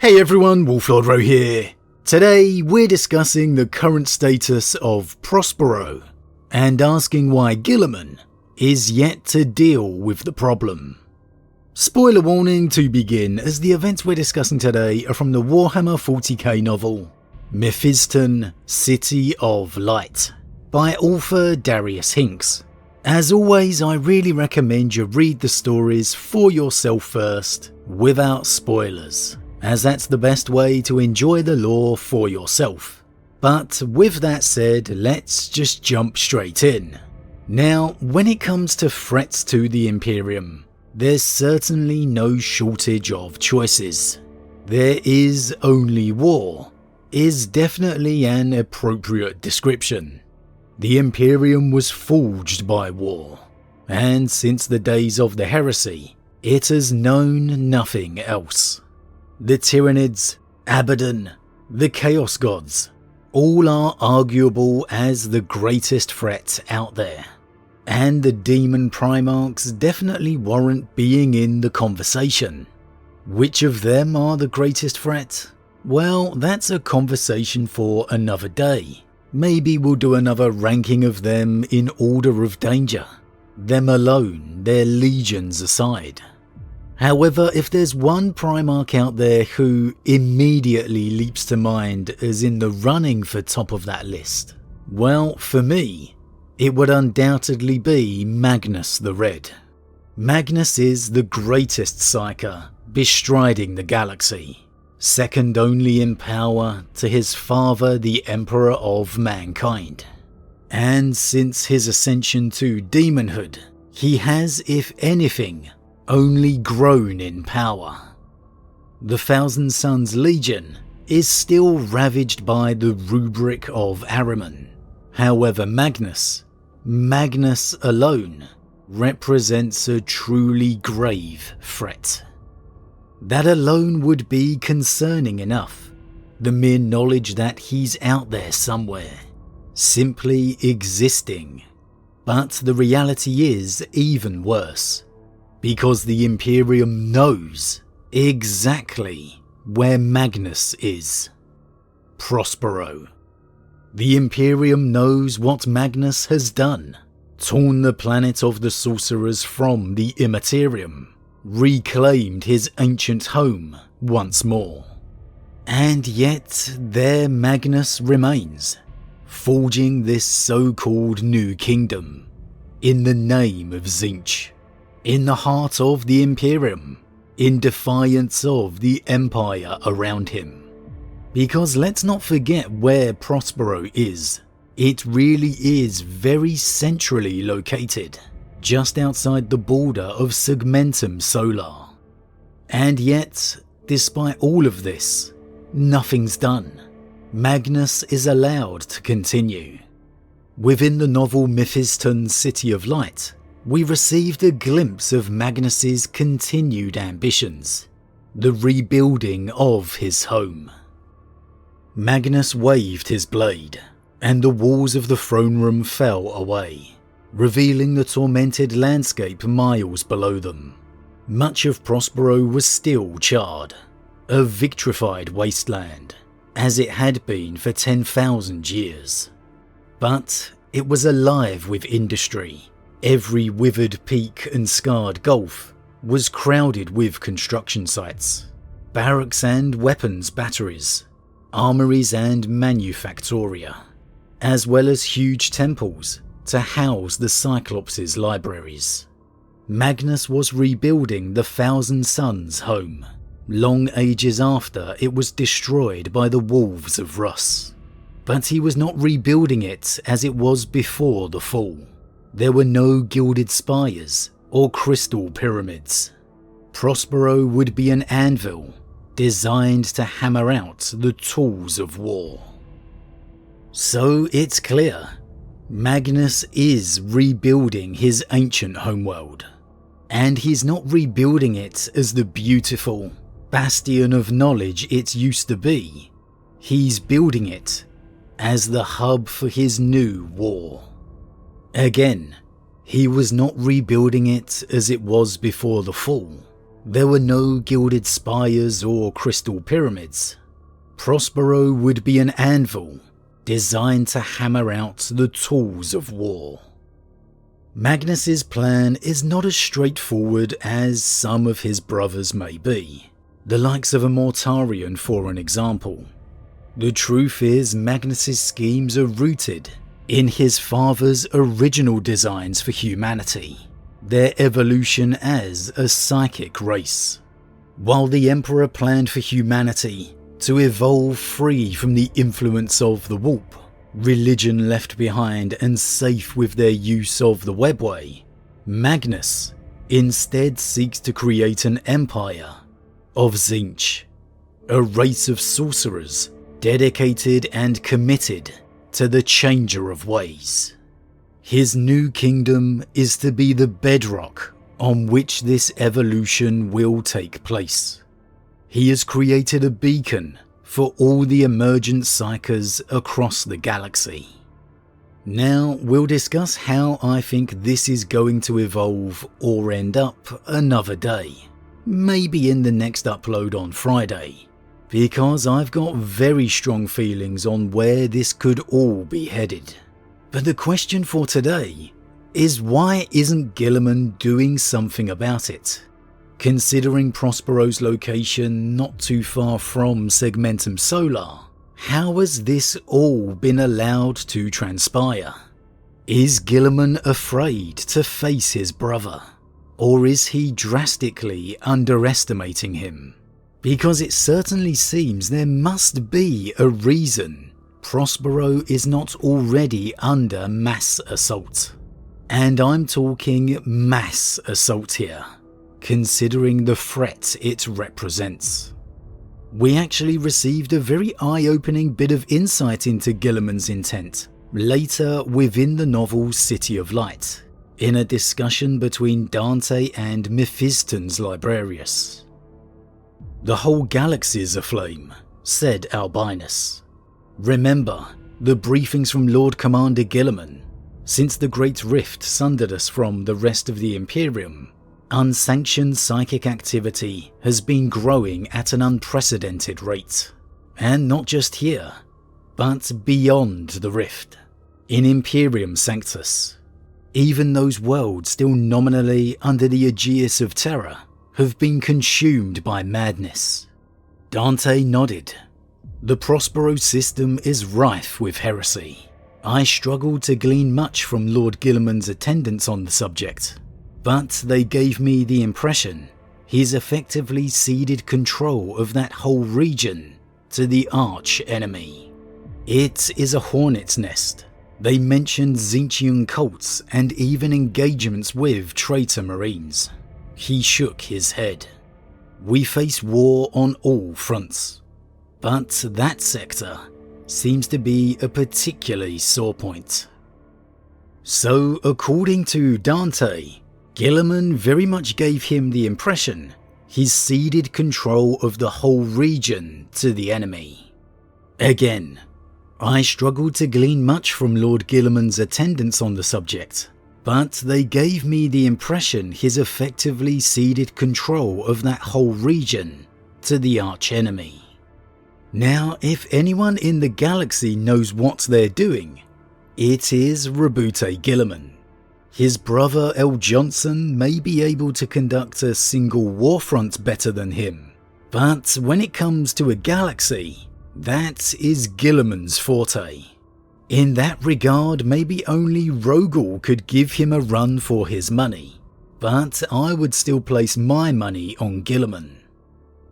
Hey everyone, Wolf Lord Rho here. Today we're discussing the current status of Prospero and asking why Guilliman is yet to deal with the problem. Spoiler warning to begin, as the events we're discussing today are from the Warhammer 40k novel Mephiston, City of Light by author Darius Hinks. As always, I really recommend you read the stories for yourself first, without spoilers, as that's the best way to enjoy the lore for yourself. But with that said, let's just jump straight in. Now, when it comes to threats to the Imperium, there's certainly no shortage of choices. There is only war, is definitely an appropriate description. The Imperium was forged by war, and since the days of the heresy, it has known nothing else. The Tyranids, Abaddon, the Chaos Gods, all are arguable as the greatest threat out there. And the Demon Primarchs definitely warrant being in the conversation. Which of them are the greatest threat? Well, that's a conversation for another day. Maybe we'll do another ranking of them in order of danger. Them alone, their legions aside. However, if there's one Primarch out there who immediately leaps to mind as in the running for top of that list, well, for me, it would undoubtedly be Magnus the Red. Magnus is the greatest Psyker bestriding the galaxy, second only in power to his father, the Emperor of Mankind. And since his ascension to demonhood, he has, if anything, only grown in power. The Thousand Sons Legion is still ravaged by the rubric of Ahriman. However, Magnus alone represents a truly grave threat. That alone would be concerning enough. The mere knowledge that he's out there somewhere, simply existing. But the reality is even worse, because the Imperium knows exactly where Magnus is. Prospero. The Imperium knows what Magnus has done. Torn the planet of the sorcerers from the Immaterium. Reclaimed his ancient home once more. And yet there Magnus remains, forging this so-called new kingdom, in the name of Tzeentch, in the heart of the Imperium, in defiance of the Empire around him. Because let's not forget where Prospero is. It really is very centrally located, just outside the border of Segmentum Solar. And yet, despite all of this, nothing's done. Magnus is allowed to continue. Within the novel Mephiston, City of Light, we received a glimpse of Magnus's continued ambitions, the rebuilding of his home. Magnus waved his blade, and the walls of the throne room fell away, revealing the tormented landscape miles below them. Much of Prospero was still charred, a vitrified wasteland, as it had been for 10,000 years. But it was alive with industry. Every withered peak and scarred gulf was crowded with construction sites, barracks and weapons batteries, armories and manufactoria, as well as huge temples to house the Cyclops' libraries. Magnus was rebuilding the Thousand Sons home, long ages after it was destroyed by the Wolves of Rus. But he was not rebuilding it as it was before the fall. There were no gilded spires or crystal pyramids. Prospero would be an anvil designed to hammer out the tools of war. So it's clear, Magnus is rebuilding his ancient homeworld, and he's not rebuilding it as the beautiful bastion of knowledge it used to be. He's building it as the hub for his new war. Again, he was not rebuilding it as it was before the fall. There were no gilded spires or crystal pyramids. Prospero would be an anvil designed to hammer out the tools of war. Magnus's plan is not as straightforward as some of his brothers may be, the likes of a Mortarion for an example. The truth is, Magnus's schemes are rooted in his father's original designs for humanity, their evolution as a psychic race. While the Emperor planned for humanity to evolve free from the influence of the warp, religion left behind and safe with their use of the webway, Magnus instead seeks to create an empire of Tzeentch, a race of sorcerers dedicated and committed to the changer of ways. His new kingdom is to be the bedrock on which this evolution will take place. He has created a beacon for all the emergent psychers across the galaxy. Now we'll discuss how I think this is going to evolve or end up another day, maybe in the next upload on Friday, because I've got very strong feelings on where this could all be headed. But the question for today is, why isn't Guilliman doing something about it? Considering Prospero's location not too far from Segmentum Solar, how has this all been allowed to transpire? Is Guilliman afraid to face his brother? Or is he drastically underestimating him? Because it certainly seems there must be a reason Prospero is not already under mass assault. And I'm talking mass assault here, considering the threat it represents. We actually received a very eye-opening bit of insight into Guilliman's intent later within the novel City of Light, in a discussion between Dante and Mephiston's Librarius. "The whole galaxy's aflame," said Albinus. "Remember the briefings from Lord Commander Guilliman. Since the Great Rift sundered us from the rest of the Imperium, unsanctioned psychic activity has been growing at an unprecedented rate. And not just here, but beyond the Rift, in Imperium Sanctus. Even those worlds still nominally under the Aegis of Terror have been consumed by madness." Dante nodded. "The Prospero system is rife with heresy. I struggled to glean much from Lord Guilliman's attendance on the subject, but they gave me the impression he's effectively ceded control of that whole region to the arch enemy. It is a hornet's nest. They mentioned Tzeentchian cults and even engagements with traitor marines." He shook his head. "We face war on all fronts, but that sector seems to be a particularly sore point." So, according to Dante, Guilliman very much gave him the impression he's ceded control of the whole region to the enemy. Again, I struggled to glean much from Lord Guilliman's attendance on the subject, but they gave me the impression he's effectively ceded control of that whole region to the archenemy. Now, if anyone in the galaxy knows what they're doing, it is Roboute Guilliman. His brother L. Johnson may be able to conduct a single warfront better than him, but when it comes to a galaxy, that is Guilliman's forte. In that regard, maybe only Rogel could give him a run for his money, but I would still place my money on Guilliman.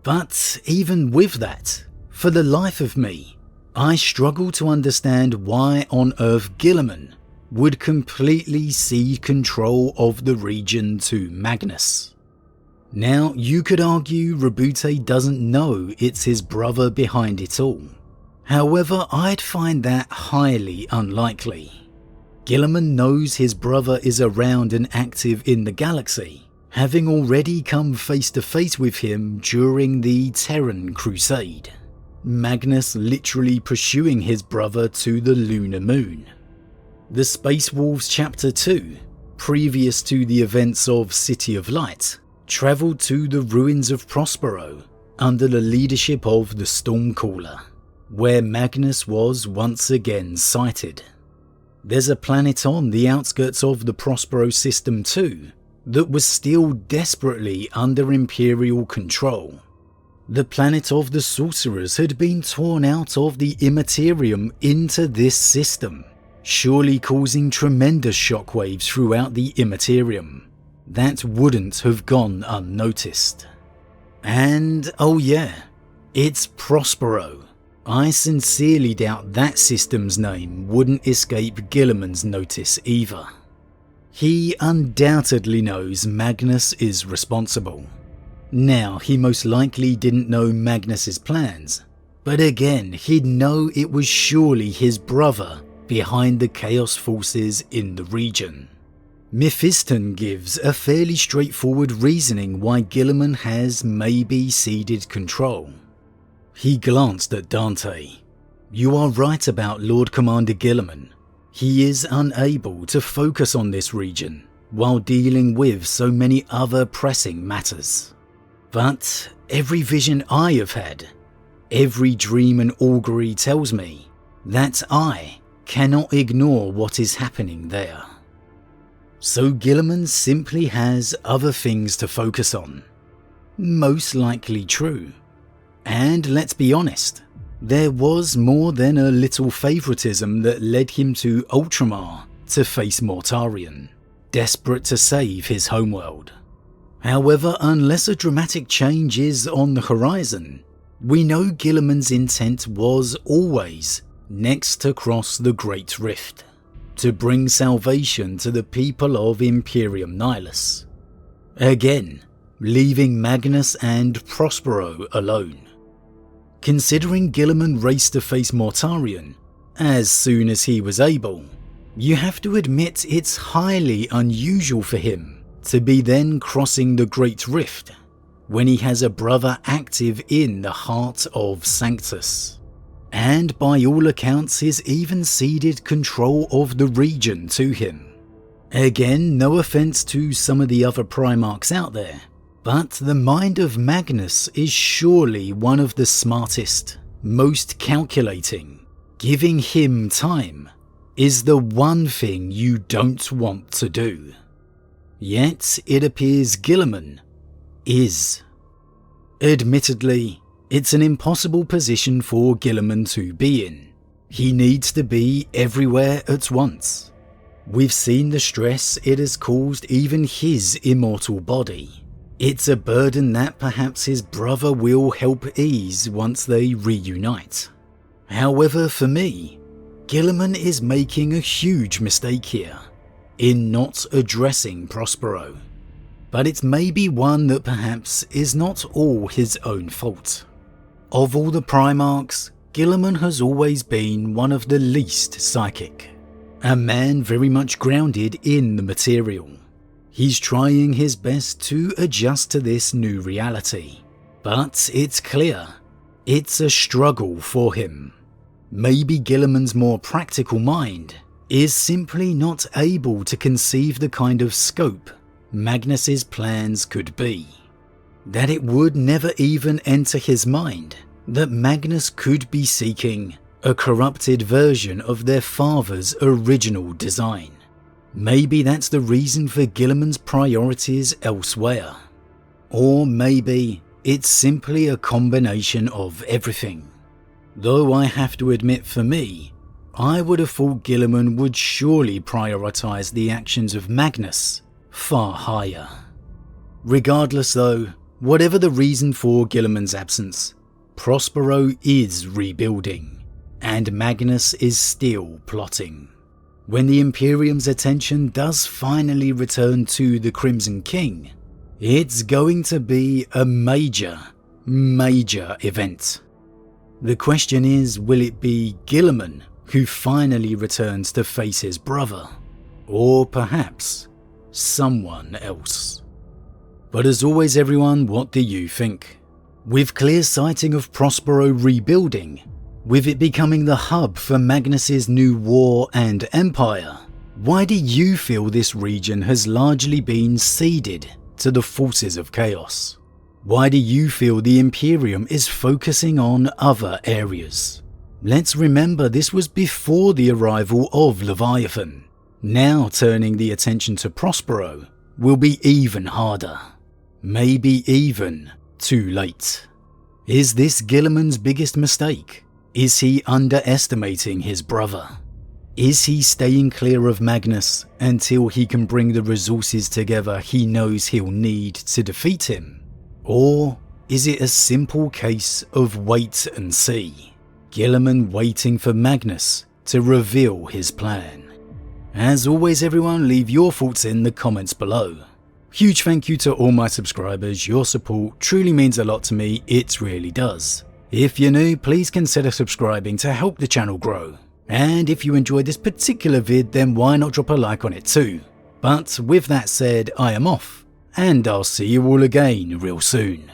But even with that, for the life of me, I struggle to understand why on earth Guilliman would completely cede control of the region to Magnus. Now, you could argue Roboute doesn't know it's his brother behind it all. However, I'd find that highly unlikely. Guilliman knows his brother is around and active in the galaxy, having already come face to face with him during the Terran Crusade. Magnus literally pursuing his brother to the lunar moon. The Space Wolves Chapter 2, previous to the events of City of Light, travelled to the ruins of Prospero under the leadership of the Stormcaller, where Magnus was once again sighted. There's a planet on the outskirts of the Prospero system too that was still desperately under Imperial control. The planet of the Sorcerers had been torn out of the Immaterium into this system, surely causing tremendous shockwaves throughout the Immaterium that wouldn't have gone unnoticed. And oh yeah, it's Prospero. I sincerely doubt that system's name wouldn't escape Guilliman's notice either. He undoubtedly knows Magnus is responsible. Now, he most likely didn't know Magnus's plans, but again, he'd know it was surely his brother behind the chaos forces in the region. Mephiston gives a fairly straightforward reasoning why Guilliman has maybe ceded control. He glanced at Dante. You are right about Lord Commander Guilliman. He is unable to focus on this region while dealing with so many other pressing matters. But every vision I have had, every dream and augury tells me that I cannot ignore what is happening there. So Guilliman simply has other things to focus on. Most likely true. And let's be honest, there was more than a little favouritism that led him to Ultramar to face Mortarion, desperate to save his homeworld. However, unless a dramatic change is on the horizon, we know Guilliman's intent was always next to cross the Great Rift, to bring salvation to the people of Imperium Nihilus. Again, leaving Magnus and Prospero alone. Considering Guilliman raced to face Mortarion as soon as he was able, you have to admit it's highly unusual for him to be then crossing the Great Rift when he has a brother active in the heart of Sanctus. And by all accounts has even ceded control of the region to him. Again, no offence to some of the other Primarchs out there, but the mind of Magnus is surely one of the smartest, most calculating. Giving him time is the one thing you don't want to do. Yet it appears Guilliman is. Admittedly, it's an impossible position for Guilliman to be in. He needs to be everywhere at once. We've seen the stress it has caused even his immortal body. It's a burden that perhaps his brother will help ease once they reunite. However, for me, Guilliman is making a huge mistake here in not addressing Prospero. But it's maybe one that perhaps is not all his own fault. Of all the Primarchs, Guilliman has always been one of the least psychic. A man very much grounded in the material. He's trying his best to adjust to this new reality. But it's clear, it's a struggle for him. Maybe Guilliman's more practical mind is simply not able to conceive the kind of scope Magnus's plans could be. That it would never even enter his mind that Magnus could be seeking a corrupted version of their father's original design. Maybe that's the reason for Guilliman's priorities elsewhere. Or maybe it's simply a combination of everything. Though I have to admit, for me, I would have thought Guilliman would surely prioritise the actions of Magnus far higher. Regardless though, whatever the reason for Guilliman's absence, Prospero is rebuilding, and Magnus is still plotting. When the Imperium's attention does finally return to the Crimson King, it's going to be a major event. The question is, will it be Guilliman who finally returns to face his brother, or perhaps someone else? But as always everyone, what do you think? With clear sighting of Prospero rebuilding, with it becoming the hub for Magnus's new war and empire, why do you feel this region has largely been ceded to the forces of chaos? Why do you feel the Imperium is focusing on other areas? Let's remember this was before the arrival of Leviathan. Now turning the attention to Prospero will be even harder. Maybe even too late. Is this Guilliman's biggest mistake? Is he underestimating his brother? Is he staying clear of Magnus until he can bring the resources together he knows he'll need to defeat him? Or is it a simple case of wait and see? Guilliman waiting for Magnus to reveal his plan. As always everyone, leave your thoughts in the comments below. Huge thank you to all my subscribers, your support truly means a lot to me, it really does. If you're new, please consider subscribing to help the channel grow. And if you enjoyed this particular vid, then why not drop a like on it too. But with that said, I am off, and I'll see you all again real soon.